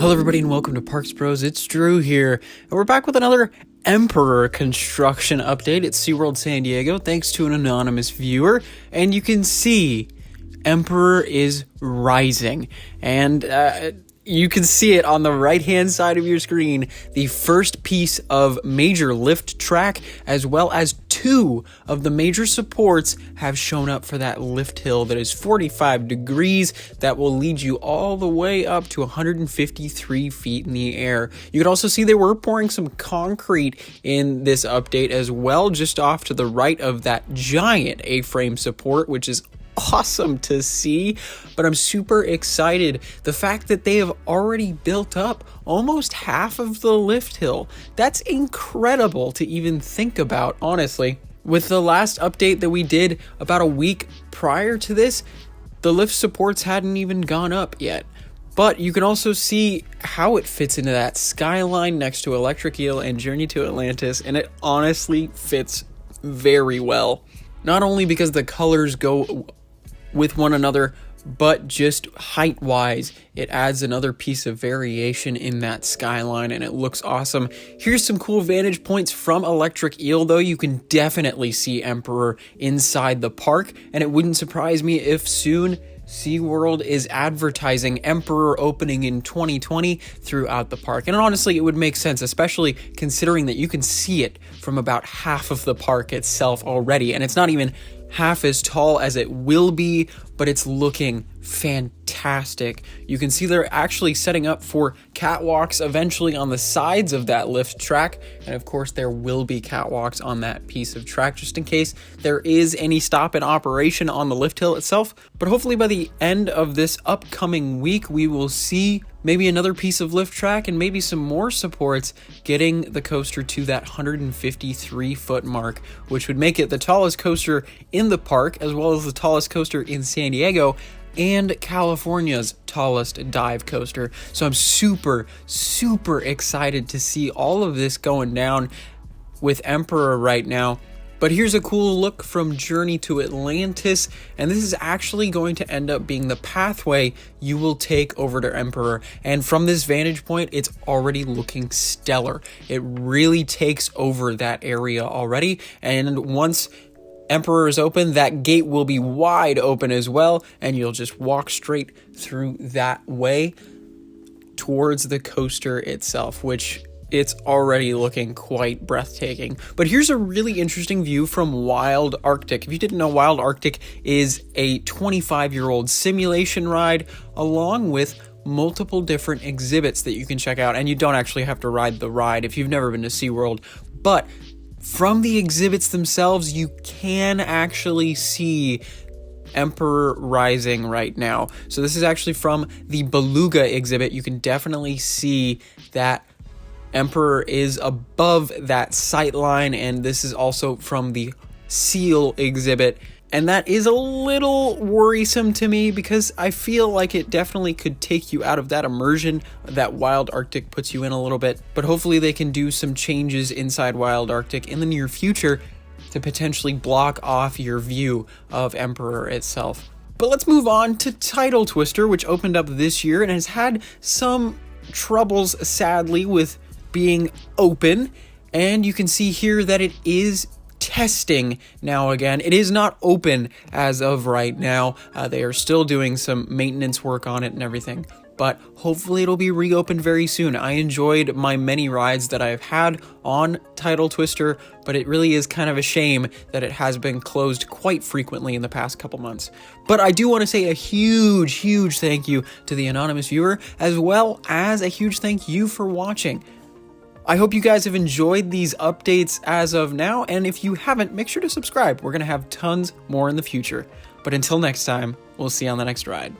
Hello everybody and welcome to Parks Bros, it's Drew here, and we're back with another Emperor construction update at SeaWorld San Diego, thanks to an anonymous viewer, and you can see Emperor is rising, and you can see it on the right-hand side of your screen, the first piece of major lift track, as well as two of the major supports have shown up for that lift hill that is 45 degrees that will lead you all the way up to 153 feet in the air. You can also see they were pouring some concrete in this update as well, just off to the right of that giant A-frame support, which is awesome to see, but I'm super excited. The fact that they have already built up almost half of the lift hill, that's incredible to even think about, honestly. With the last update that we did about a week prior to this, the lift supports hadn't even gone up yet. But you can also see how it fits into that skyline next to Electric Eel and Journey to Atlantis, and it honestly fits very well. Not only because the colors go with one another, but just height-wise, it adds another piece of variation in that skyline, and it looks awesome. Here's some cool vantage points from Electric Eel, though. You can definitely see Emperor inside the park, and it wouldn't surprise me if soon SeaWorld is advertising Emperor opening in 2020 throughout the park. And honestly, it would make sense, especially considering that you can see it from about half of the park itself already, and it's not even half as tall as it will be, but it's looking fantastic. You can see they're actually setting up for catwalks eventually on the sides of that lift track, and of course there will be catwalks on that piece of track just in case there is any stop in operation on the lift hill itself. But hopefully by the end of this upcoming week we will see maybe another piece of lift track and maybe some more supports getting the coaster to that 153 foot mark, which would make it the tallest coaster in the park as well as the tallest coaster in San Diego and California's tallest dive coaster. So I'm super excited to see all of this going down with Emperor right now. But here's a cool look from Journey to Atlantis, and this is actually going to end up being the pathway you will take over to Emperor. And from this vantage point, it's already looking stellar. It really takes over that area already, and once Emperor is open, that gate will be wide open as well, and you'll just walk straight through that way towards the coaster itself, which it's already looking quite breathtaking. But here's a really interesting view from Wild Arctic. If you didn't know, Wild Arctic is a 25-year-old simulation ride along with multiple different exhibits that you can check out, and you don't actually have to ride the ride if you've never been to SeaWorld. But from the exhibits themselves, you can actually see Emperor rising right now. So this is actually from the Beluga exhibit. You can definitely see that Emperor is above that sight line, and this is also from the Seal exhibit. And that is a little worrisome to me because I feel like it definitely could take you out of that immersion that Wild Arctic puts you in a little bit. But hopefully they can do some changes inside Wild Arctic in the near future to potentially block off your view of Emperor itself. But let's move on to Tidal Twister, which opened up this year and has had some troubles, sadly, with being open. And you can see here that it is testing now again. It is not open as of right now. They are still doing some maintenance work on it and everything, but hopefully it'll be reopened very soon. I enjoyed my many rides that I've had on Tidal Twister, but it really is kind of a shame that it has been closed quite frequently in the past couple months. But I do want to say a huge thank you to the anonymous viewer, as well as a huge thank you for watching. I hope you guys have enjoyed these updates as of now, and if you haven't, make sure to subscribe. We're going to have tons more in the future. But until next time, we'll see you on the next ride.